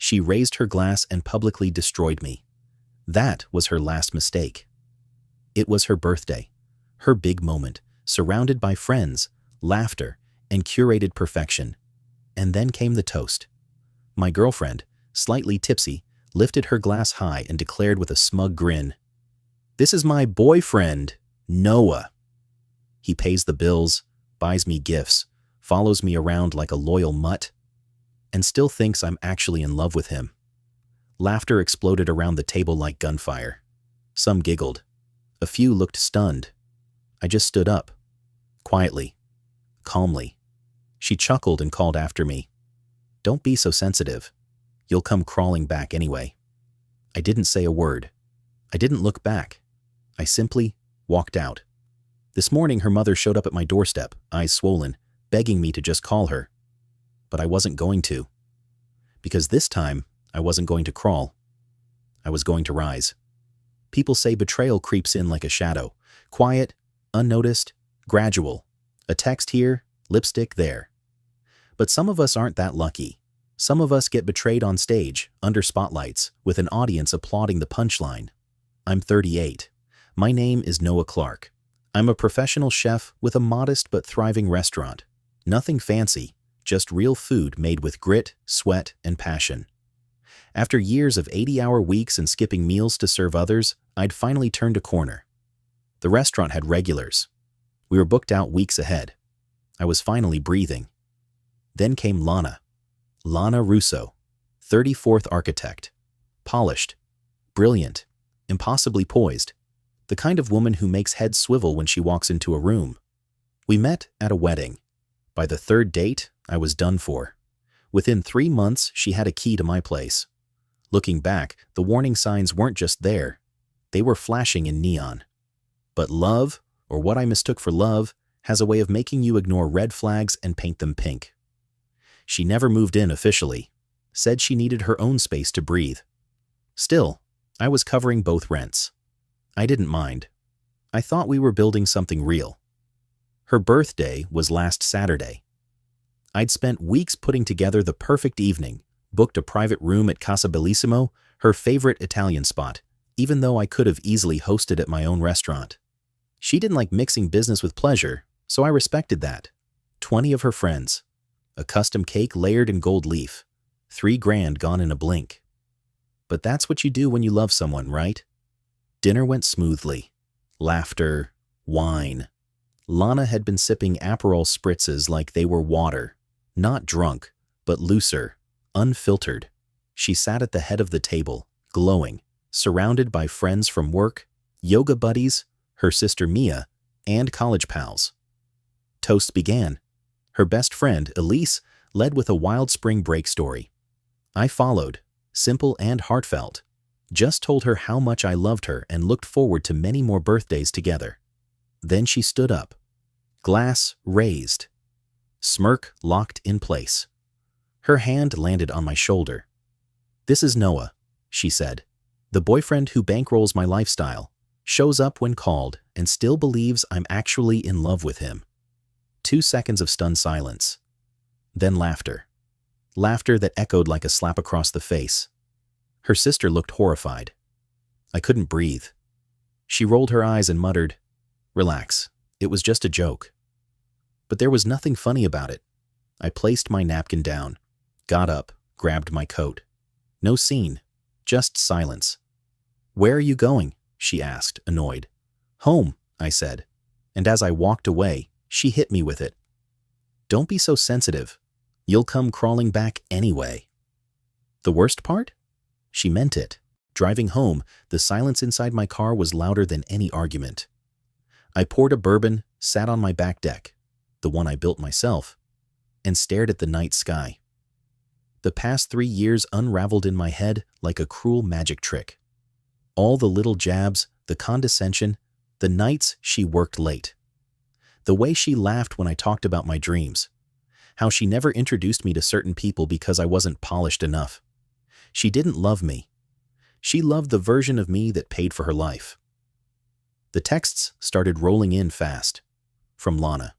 She raised her glass and publicly destroyed me. That was her last mistake. It was her birthday, her big moment, surrounded by friends, laughter, and curated perfection. And then came the toast. My girlfriend, slightly tipsy, lifted her glass high and declared with a smug grin, "This is my boyfriend, Noah. He pays the bills, buys me gifts, follows me around like a loyal mutt, and still thinks I'm actually in love with him." Laughter exploded around the table like gunfire. Some giggled. A few looked stunned. I just stood up. Quietly. Calmly. She chuckled and called after me, "Don't be so sensitive. You'll come crawling back anyway." I didn't say a word. I didn't look back. I simply walked out. This morning her mother showed up at my doorstep, eyes swollen, begging me to just call her. But I wasn't going to. Because this time, I wasn't going to crawl. I was going to rise. People say betrayal creeps in like a shadow. Quiet, unnoticed, gradual. A text here, lipstick there. But some of us aren't that lucky. Some of us get betrayed on stage, under spotlights, with an audience applauding the punchline. I'm 38. My name is Noah Clark. I'm a professional chef with a modest but thriving restaurant. Nothing fancy, just real food made with grit, sweat, and passion. After years of 80-hour weeks and skipping meals to serve others, I'd finally turned a corner. The restaurant had regulars. We were booked out weeks ahead. I was finally breathing. Then came Lana. Lana Russo, 34th architect. Polished, brilliant, impossibly poised. The kind of woman who makes heads swivel when she walks into a room. We met at a wedding. By the third date, I was done for. Within 3 months, she had a key to my place. Looking back, the warning signs weren't just there. They were flashing in neon. But love, or what I mistook for love, has a way of making you ignore red flags and paint them pink. She never moved in officially. Said she needed her own space to breathe. Still, I was covering both rents. I didn't mind. I thought we were building something real. Her birthday was last Saturday. I'd spent weeks putting together the perfect evening, booked a private room at Casa Bellissimo, her favorite Italian spot, even though I could have easily hosted at my own restaurant. She didn't like mixing business with pleasure, so I respected that. 20 of her friends. A custom cake layered in gold leaf. $3,000 gone in a blink. But that's what you do when you love someone, right? Dinner went smoothly. Laughter, wine. Lana had been sipping Aperol spritzes like they were water. Not drunk, but looser, unfiltered. She sat at the head of the table, glowing, surrounded by friends from work, yoga buddies, her sister Mia, and college pals. Toast began. Her best friend, Elise, led with a wild spring break story. I followed, simple and heartfelt. Just told her how much I loved her and looked forward to many more birthdays together. Then she stood up. Glass raised. Smirk locked in place. Her hand landed on my shoulder. "This is Noah," she said. "The boyfriend who bankrolls my lifestyle, shows up when called, and still believes I'm actually in love with him." 2 seconds of stunned silence. Then laughter. Laughter that echoed like a slap across the face. Her sister looked horrified. I couldn't breathe. She rolled her eyes and muttered, "Relax, it was just a joke." But there was nothing funny about it. I placed my napkin down, got up, grabbed my coat. No scene, just silence. "Where are you going?" she asked, annoyed. "Home," I said, and as I walked away, she hit me with it. "Don't be so sensitive. You'll come crawling back anyway." The worst part? She meant it. Driving home, the silence inside my car was louder than any argument. I poured a bourbon, sat on my back deck, the one I built myself, and stared at the night sky. The past 3 years unraveled in my head like a cruel magic trick. All the little jabs, the condescension, the nights she worked late. The way she laughed when I talked about my dreams. How she never introduced me to certain people because I wasn't polished enough. She didn't love me. She loved the version of me that paid for her life. The texts started rolling in fast. From Lana.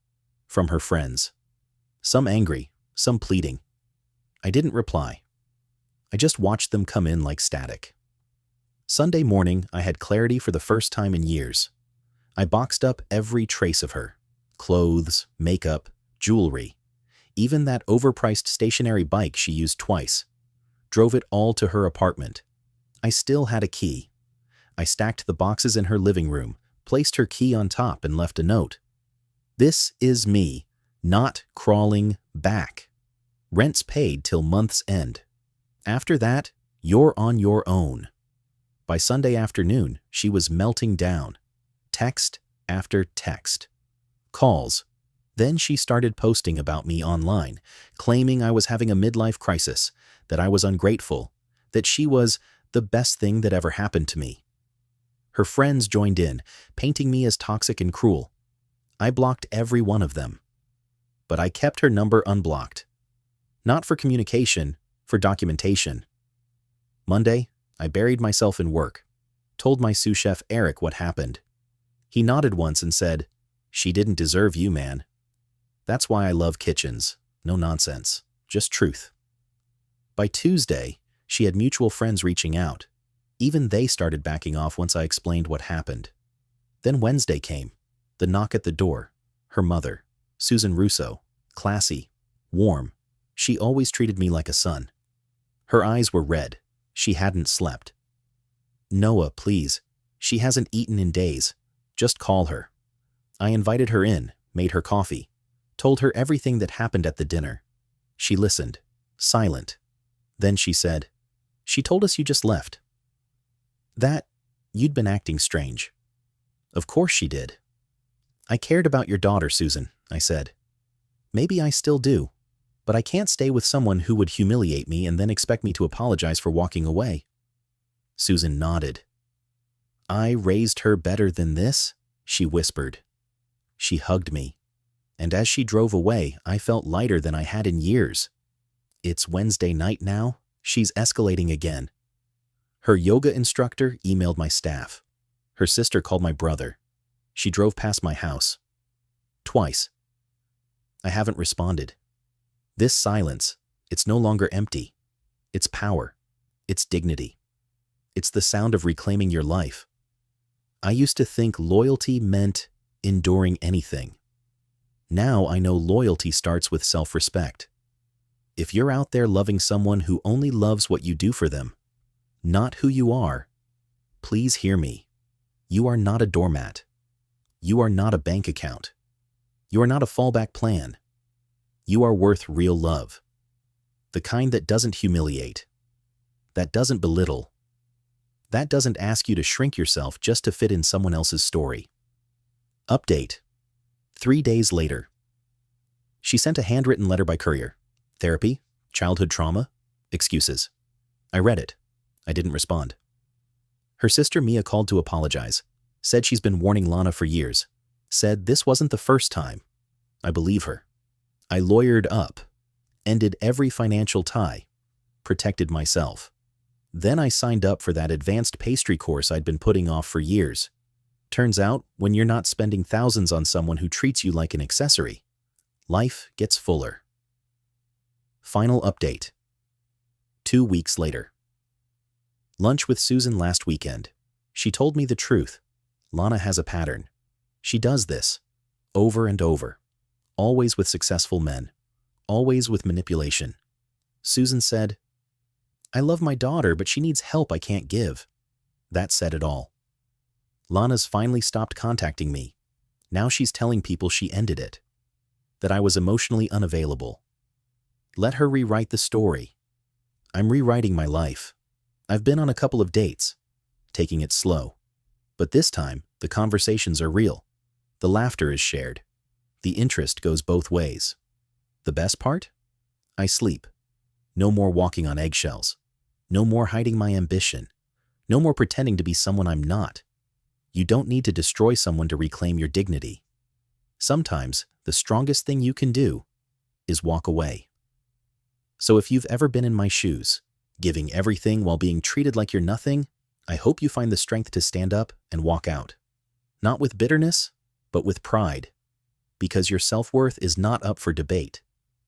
From her friends. Some angry, some pleading. I didn't reply. I just watched them come in like static. Sunday morning, I had clarity for the first time in years. I boxed up every trace of her. Clothes, makeup, jewelry. Even that overpriced stationary bike she used twice. Drove it all to her apartment. I still had a key. I stacked the boxes in her living room, placed her key on top, and left a note. This is me, not crawling back. Rent's paid till month's end. After that, you're on your own. By Sunday afternoon, she was melting down. Text after text. Calls. Then she started posting about me online, claiming I was having a midlife crisis, that I was ungrateful, that she was the best thing that ever happened to me. Her friends joined in, painting me as toxic and cruel. I blocked every one of them. But I kept her number unblocked. Not for communication, for documentation. Monday, I buried myself in work, told my sous chef Eric what happened. He nodded once and said, "She didn't deserve you, man." That's why I love kitchens. No nonsense, just truth. By Tuesday, she had mutual friends reaching out. Even they started backing off once I explained what happened. Then Wednesday came. The knock at the door. Her mother, Susan Russo, classy, warm. She always treated me like a son. Her eyes were red. She hadn't slept. "Noah, please. She hasn't eaten in days. Just call her." I invited her in, made her coffee, told her everything that happened at the dinner. She listened, silent. Then she said, "She told us you just left." "That, you'd been acting strange." "Of course she did." "I cared about your daughter, Susan," I said. "Maybe I still do, but I can't stay with someone who would humiliate me and then expect me to apologize for walking away." Susan nodded. "I raised her better than this," she whispered. She hugged me, and as she drove away, I felt lighter than I had in years. It's Wednesday night now. She's escalating again. Her yoga instructor emailed my staff. Her sister called my brother. She drove past my house. Twice. I haven't responded. This silence, it's no longer empty. It's power. It's dignity. It's the sound of reclaiming your life. I used to think loyalty meant enduring anything. Now I know loyalty starts with self-respect. If you're out there loving someone who only loves what you do for them, not who you are, please hear me. You are not a doormat. You are not a bank account. You are not a fallback plan. You are worth real love. The kind that doesn't humiliate, that doesn't belittle, that doesn't ask you to shrink yourself just to fit in someone else's story. Update. 3 days later. She sent a handwritten letter by courier. Therapy? Childhood trauma? Excuses. I read it. I didn't respond. Her sister Mia called to apologize. Said she's been warning Lana for years. Said this wasn't the first time. I believe her. I lawyered up. Ended every financial tie. Protected myself. Then I signed up for that advanced pastry course I'd been putting off for years. Turns out, when you're not spending thousands on someone who treats you like an accessory, life gets fuller. Final update. 2 weeks later. Lunch with Susan last weekend. She told me the truth. Lana has a pattern. She does this, over and over, always with successful men, always with manipulation. Susan said, "I love my daughter, but she needs help I can't give." That said it all. Lana's finally stopped contacting me. Now she's telling people she ended it, that I was emotionally unavailable. Let her rewrite the story. I'm rewriting my life. I've been on a couple of dates, taking it slow. But this time, the conversations are real. The laughter is shared. The interest goes both ways. The best part? I sleep. No more walking on eggshells. No more hiding my ambition. No more pretending to be someone I'm not. You don't need to destroy someone to reclaim your dignity. Sometimes, the strongest thing you can do is walk away. So if you've ever been in my shoes, giving everything while being treated like you're nothing, I hope you find the strength to stand up and walk out. Not with bitterness, but with pride. Because your self-worth is not up for debate.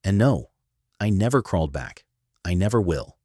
And no, I never crawled back. I never will.